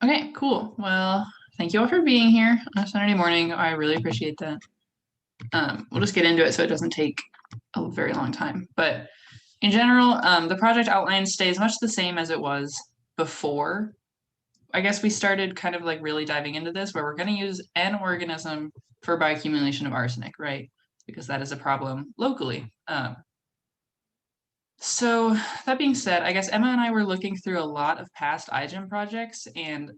Okay, cool. Well, thank you all for being here on a Saturday morning. I really appreciate that. We'll just get into it so it doesn't take a very long time. But in general, the project outline stays much the same as it was before. I guess we started kind of like really diving into this where we're going to use an organism for bioaccumulation of arsenic, right? Because that is a problem locally. So that being said, I guess Emma and I were looking through a lot of past iGEM projects, and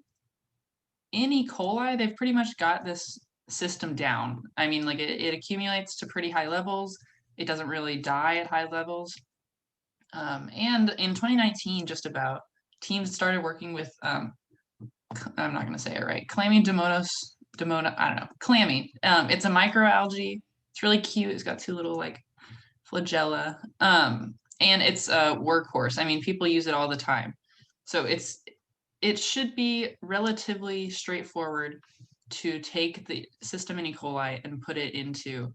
in E. coli, they've pretty much got this system down. I mean, like it accumulates to pretty high levels. It doesn't really die at high levels. And in 2019, just about, teams started working with, I'm not going to say it right, Demona, I don't know, clammy. It's a microalgae. It's really cute. It's got two little like flagella. And it's a workhorse. I mean, people use it all the time. So it should be relatively straightforward to take the system in E. coli and put it into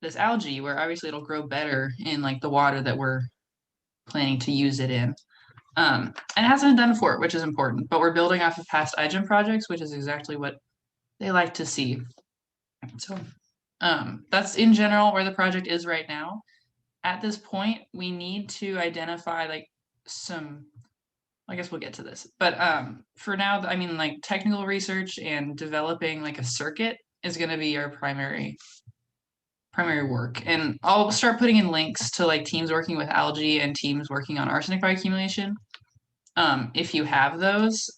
this algae where obviously it'll grow better in like the water that we're planning to use it in. And it hasn't been done before, which is important, but we're building off of past iGEM projects, which is exactly what they like to see. So that's in general where the project is right now. At this point, we need to identify like some, I guess we'll get to this, but for now, I mean, like technical research and developing like a circuit is going to be our primary work. And I'll start putting in links to like teams working with algae and teams working on arsenic bioaccumulation. If you have those,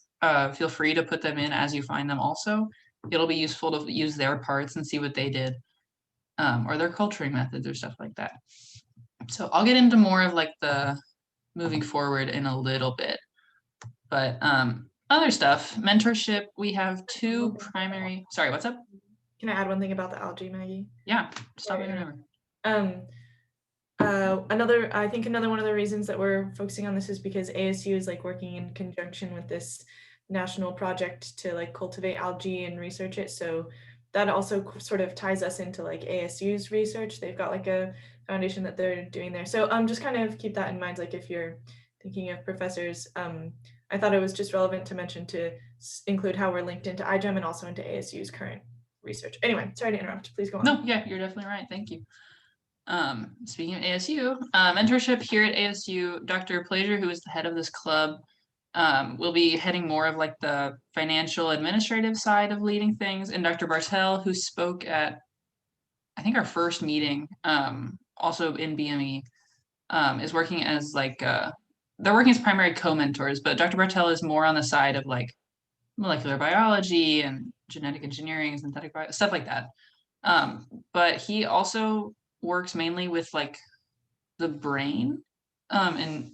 feel free to put them in as you find them also. It'll be useful to use their parts and see what they did, or their culturing methods or stuff like that. So I'll get into more of like the moving forward in a little bit. But other stuff, mentorship, we have two primary, sorry, what's up? Can I add one thing about the algae, Maggie? Yeah, stop me whenever. I think another one of the reasons that we're focusing on this is because ASU is like working in conjunction with this national project to like cultivate algae and research it. So that also sort of ties us into like ASU's research. They've got like a foundation that they're doing there. So just kind of keep that in mind. Like if you're thinking of professors, I thought it was just relevant to mention to include how we're linked into iGEM and also into ASU's current research. Anyway, sorry to interrupt. Please go on. No, yeah, you're definitely right. Thank you. Speaking of ASU, mentorship here at ASU, Dr. Plager, who is the head of this club, will be heading more of like the financial administrative side of leading things. And Dr. Bartel, who spoke at, I think, our first meeting, also in BME, is working as like, they're working as primary co-mentors, but Dr. Bartel is more on the side of like molecular biology and genetic engineering, synthetic bio, stuff like that. But he also works mainly with like the brain and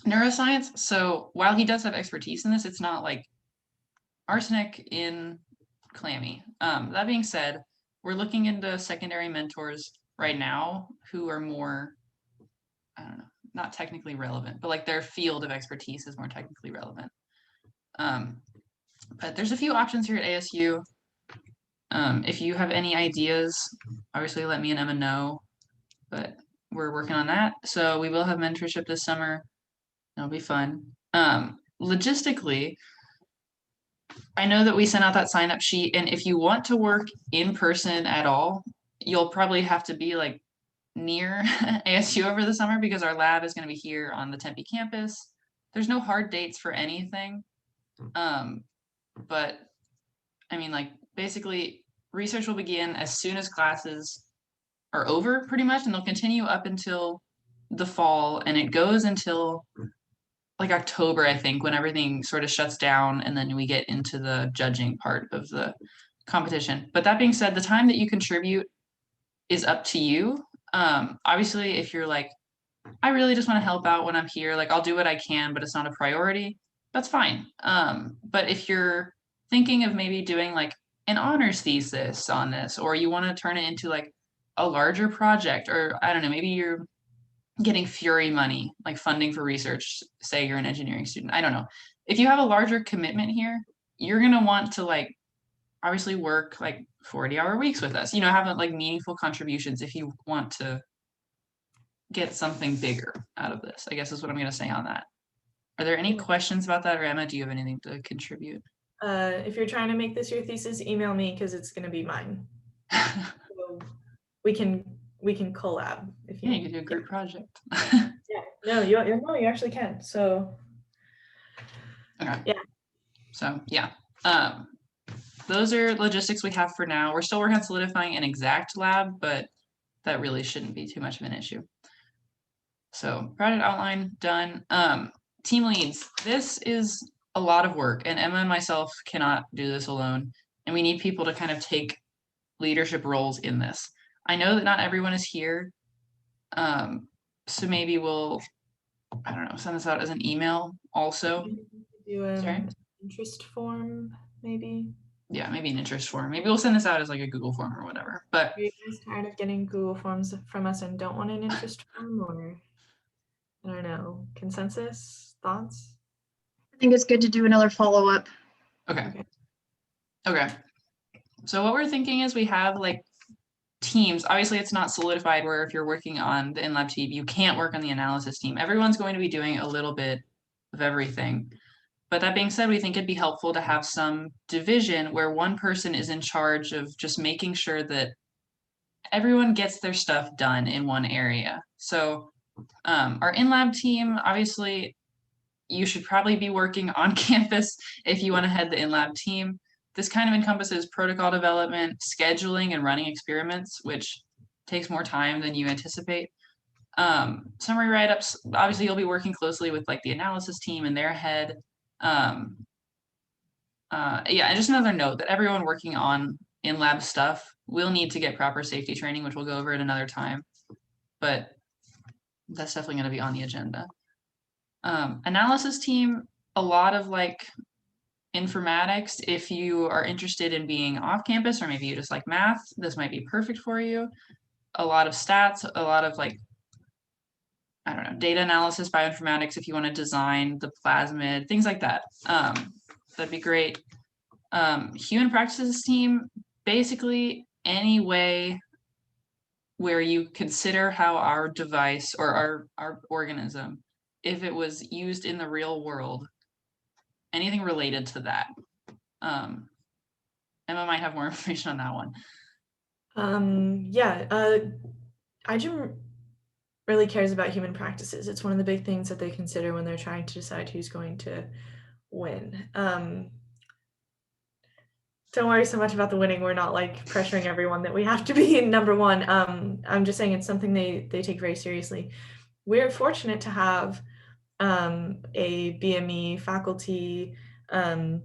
neuroscience. So while he does have expertise in this, it's not like arsenic in clammy. That being said, we're looking into secondary mentors right now who are more, I don't know, not technically relevant, but like their field of expertise is more technically relevant. But there's a few options here at ASU. If you have any ideas, obviously let me and Emma know, but we're working on that. So we will have mentorship this summer. That'll be fun. Logistically, I know that we sent out that sign up sheet, and if you want to work in person at all, you'll probably have to be like near ASU over the summer because our lab is going to be here on the Tempe campus. There's no hard dates for anything. But I mean, like basically research will begin as soon as classes are over pretty much, and they'll continue up until the fall, and it goes until like October, I think, when everything sort of shuts down and then we get into the judging part of the competition. But that being said, the time that you contribute is up to you. Obviously, if you're like, I really just want to help out when I'm here, like I'll do what I can, but it's not a priority, that's fine. But if you're thinking of maybe doing like an honors thesis on this, or you want to turn it into like a larger project, or I don't know, maybe you're getting Fury money, like funding for research, say you're an engineering student. I don't know. If you have a larger commitment here, you're going to want to like obviously work like 40-hour weeks with us, have like meaningful contributions if you want to get something bigger out of this, I guess is what I'm going to say on that. Are there any Yeah. questions about that, or Emma, do you have anything to contribute? If you're trying to make this your thesis, email me because it's going to be mine. So we can collab if Yeah, you. you could do a group project. Yeah. No, you actually can. So. Okay. Yeah. So yeah, those are logistics we have for now. We're still working on solidifying an exact lab, but that really shouldn't be too much of an issue. So project outline done. Team leads. This is a lot of work, and Emma and myself cannot do this alone, and we need people to kind of take leadership roles in this. I know that not everyone is here, so maybe we'll, I don't know, send this out as an email also. Do Sorry? interest form maybe. Yeah, maybe an interest form. Maybe we'll send this out as like a Google form or whatever. But Are you guys tired of getting Google forms from us and don't want an interest form, or I don't know, consensus thoughts? I think it's good to do another follow-up. okay. Okay. So what we're thinking is we have like teams. Obviously, it's not solidified where if you're working on the in-lab team, you can't work on the analysis team. Everyone's going to be doing a little bit of everything. But that being said, we think it'd be helpful to have some division where one person is in charge of just making sure that everyone gets their stuff done in one area. So our in-lab team, obviously, you should probably be working on campus if you want to head the in-lab team. This kind of encompasses protocol development, scheduling, and running experiments, which takes more time than you anticipate. Summary write-ups, obviously you'll be working closely with like the analysis team and their head. Yeah, and just another note that everyone working on in-lab stuff will need to get proper safety training, which we'll go over at another time. But that's definitely going to be on the agenda. Analysis team, a lot of like informatics. If you are interested in being off campus, or maybe you just like math, this might be perfect for you. A lot of stats, a lot of like, I don't know, data analysis, bioinformatics, if you want to design the plasmid, things like that. That'd be great. Human practices team, basically any way where you consider how our device or our organism, if it was used in the real world, anything related to that. Emma might have more information on that one. Yeah, iGEM really cares about human practices. It's one of the big things that they consider when they're trying to decide who's going to win. Don't worry so much about the winning. We're not like pressuring everyone that we have to be in number one. I'm just saying it's something they take very seriously. We're fortunate to have a BME faculty at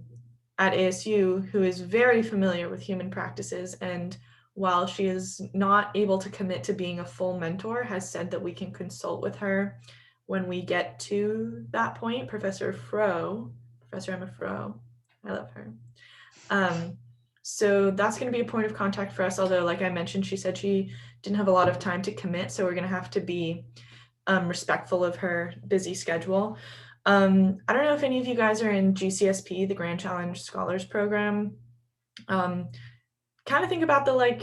ASU who is very familiar with human practices, and while she is not able to commit to being a full mentor, has said that we can consult with her when we get to that point. Professor Emma Froh, I love her. So that's going to be a point of contact for us, although like I mentioned, she said she didn't have a lot of time to commit, so we're going to have to be respectful of her busy schedule. I don't know if any of you guys are in GCSP, the Grand Challenge Scholars Program. Kind of think about the like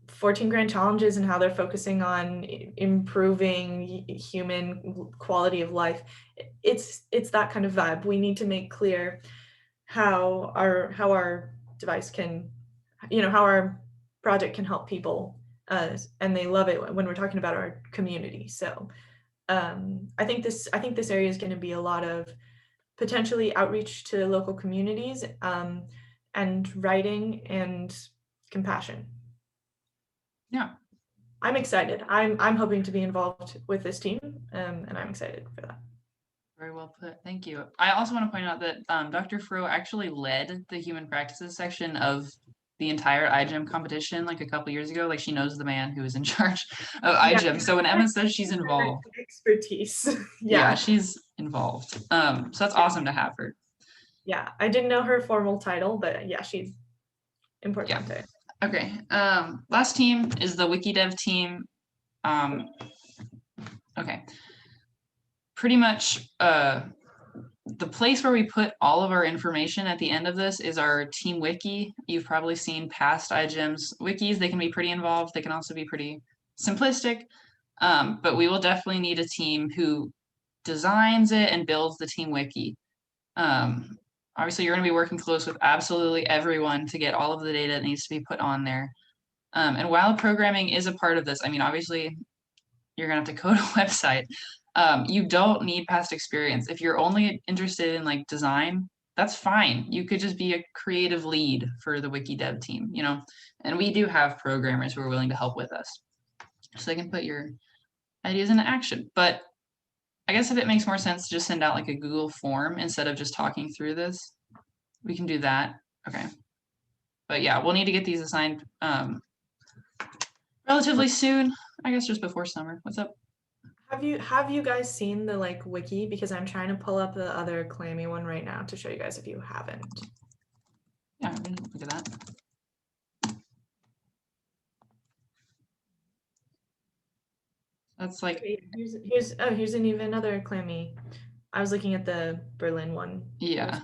14 grand challenges and how they're focusing on improving human quality of life. It's that kind of vibe. We need to make clear how our device can, how our project can help people, and they love it when we're talking about our community. So I think this area is going to be a lot of potentially outreach to local communities, and writing and compassion. Yeah. I'm excited. I'm hoping to be involved with this team, and I'm excited for that. Very well put. Thank you. I also want to point out that Dr. Froh actually led the human practices section of the entire iGEM competition like a couple years ago. Like she knows the man who is in charge of iGEM. So when Emma says she's involved, expertise. Yeah, she's involved. So that's awesome to have her. Yeah, I didn't know her formal title, but yeah, she's important. Yeah. Okay. Last team is the WikiDev team. Okay. Pretty much the place where we put all of our information at the end of this is our team wiki. You've probably seen past iGEM's wikis. They can be pretty involved. They can also be pretty simplistic. But we will definitely need a team who designs it and builds the team wiki. Obviously, you're going to be working close with absolutely everyone to get all of the data that needs to be put on there. And while programming is a part of this, I mean, obviously, you're going to have to code a website. You don't need past experience. If you're only interested in like design, that's fine. You could just be a creative lead for the wiki dev team, you know, and we do have programmers who are willing to help with us. So they can put your ideas into action. But I guess if it makes more sense to just send out like a Google form instead of just talking through this, we can do that. Okay. But yeah, we'll need to get these assigned relatively soon. I guess just before summer. What's up? Have you guys seen the like wiki? Because I'm trying to pull up the other clammy one right now to show you guys if you haven't. Yeah, we can look at that. That's like Here's an even another clammy. I was looking at the Berlin one. yeah.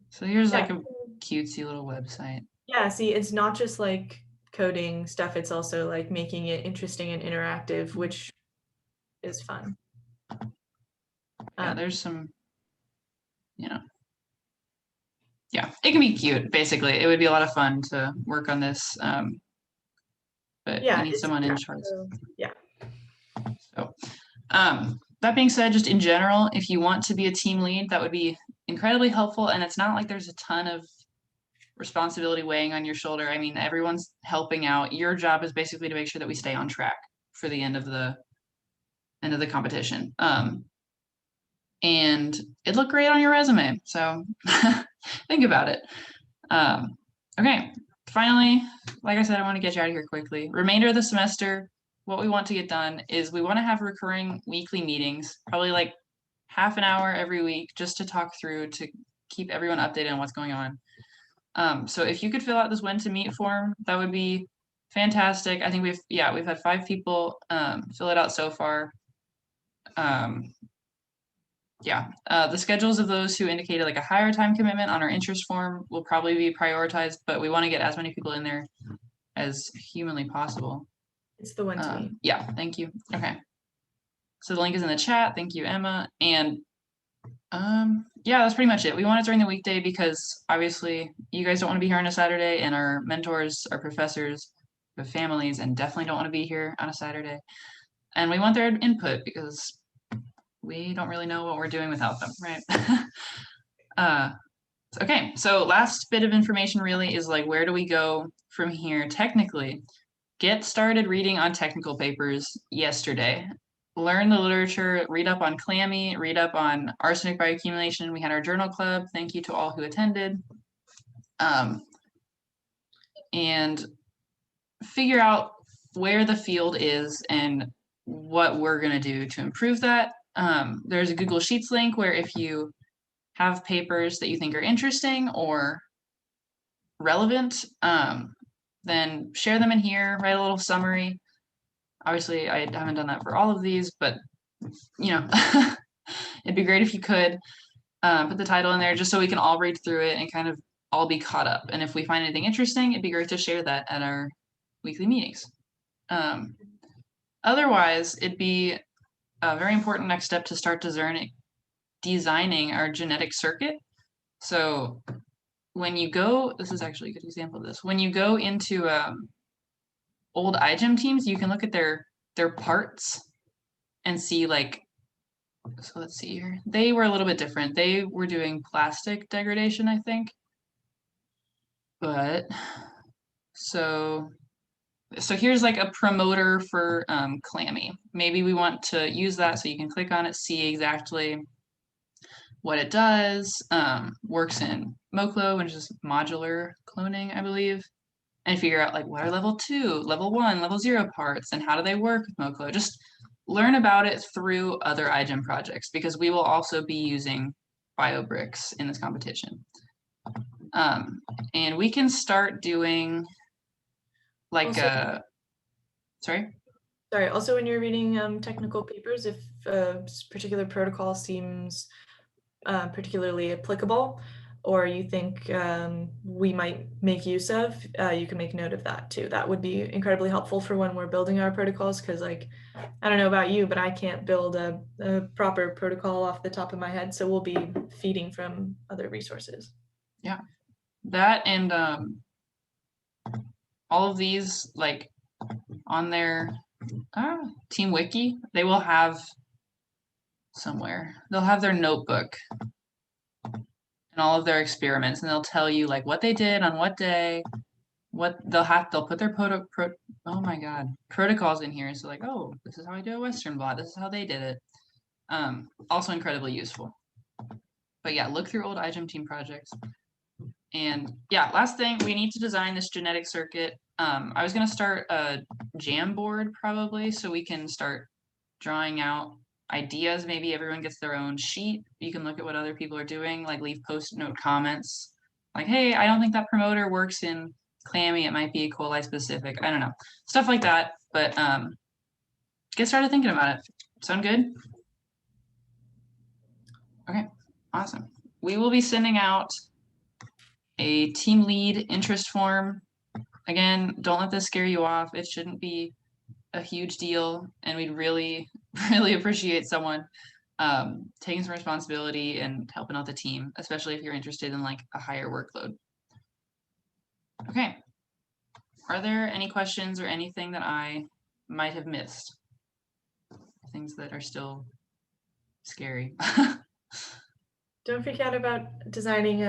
So here's Yeah. like a cutesy little website. Yeah, see, it's not just like coding stuff, it's also like making it interesting and interactive, which is fun. Yeah, there's some, you know, yeah, it can be cute, basically. It would be a lot of fun to work on this. But yeah, we need someone in charge. Yeah. So that being said, just in general, if you want to be a team lead, that would be incredibly helpful. And it's not like there's a ton of responsibility weighing on your shoulder. I mean, everyone's helping out. Your job is basically to make sure that we stay on track for the end of the competition. And it looked great on your resume. So think about it. Okay, finally, like I said, I want to get you out of here quickly. Remainder of the semester, what we want to get done is we want to have recurring weekly meetings, probably like half an hour every week, just to talk through, to keep everyone updated on what's going on. So if you could fill out this when to meet form, that would be fantastic. I think we've had 5 people fill it out so far. The schedules of those who indicated like a higher time commitment on our interest form will probably be prioritized, but we want to get as many people in there as humanly possible. It's the one to meet. Yeah, thank you. Okay. So the link is in the chat. Thank you, Emma. And yeah, that's pretty much it. We want it during the weekday because obviously you guys don't want to be here on a Saturday, and our mentors, our professors, have families and definitely don't want to be here on a Saturday. And we want their input because we don't really know what we're doing without them, right? Okay, so last bit of information really is like, where do we go from here technically? Get started reading on technical papers yesterday. Learn the literature, read up on clammy, read up on arsenic bioaccumulation. We had our journal club. Thank you to all who attended. And figure out where the field is and what we're going to do to improve that. There's a Google Sheets link where if you have papers that you think are interesting or relevant, then share them in here, write a little summary. Obviously, I haven't done that for all of these, but you know, it'd be great if you could put the title in there just so we can all read through it and kind of all be caught up. And if we find anything interesting, it'd be great to share that at our weekly meetings. Otherwise, it'd be a very important next step to start designing our genetic circuit. So when you go, this is actually a good example of this. When you go into old iGEM teams, you can look at their parts and see like, so let's see here. They were a little bit different. They were doing plastic degradation, I think. But so here's like a promoter for clammy. Maybe we want to use that so you can click on it, see exactly what it does. Works in MoClo, which is modular cloning, I believe, and figure out like what are level 2, level 1, level 0 parts, and how do they work with MoClo. Just learn about it through other iGEM projects because we will also be using BioBricks in this competition. And we can start doing like also, sorry, also when you're reading technical papers, if a particular protocol seems particularly applicable, or you think we might make use of, you can make note of that too. That would be incredibly helpful for when we're building our protocols, because like, I don't know about you, but I can't build a proper protocol off the top of my head. So we'll be feeding from other resources. Yeah, that and all of these, like on their team wiki, they will have somewhere, they'll have their notebook and all of their experiments, and they'll tell you like what they did on what day, what they'll put their protocols in here. So like, oh, this is how I do a Western blot. This is how they did it. Also incredibly useful. But yeah, look through old iGEM team projects. And yeah, last thing, we need to design this genetic circuit. I was gonna start a Jamboard probably, so we can start drawing out ideas. Maybe everyone gets their own sheet. You can look at what other people are doing, like leave post-note comments. Like, hey, I don't think that promoter works in Clammy. It might be E. coli specific. I don't know. Stuff like that. But get started thinking about it. Sound good? Okay, awesome. We will be sending out a team lead interest form. Again, don't let this scare you off. It shouldn't be a huge deal, and we'd really, really appreciate someone taking some responsibility and helping out the team, especially if you're interested in like a higher workload. Okay, are there any questions or anything that I might have missed? Things that are still scary. Don't forget about designing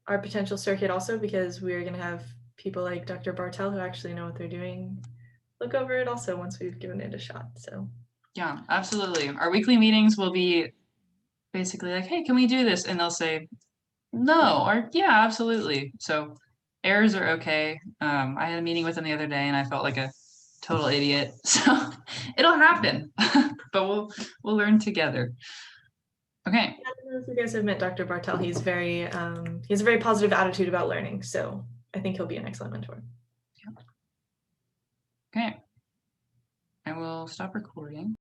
our potential circuit also, because we're going to have people like Dr. Bartel who actually know what they're doing look over it also once we've given it a shot. So yeah, absolutely. Our weekly meetings will be basically like, hey, can we do this? And they'll say no, or yeah, absolutely. So errors are okay. I had a meeting with them the other day and I felt like a total idiot. So it'll happen, but we'll learn together. Okay. I don't know if you guys have met Dr. Bartel. He's he has a very positive attitude about learning. So I think he'll be an excellent mentor. Okay. I will stop recording.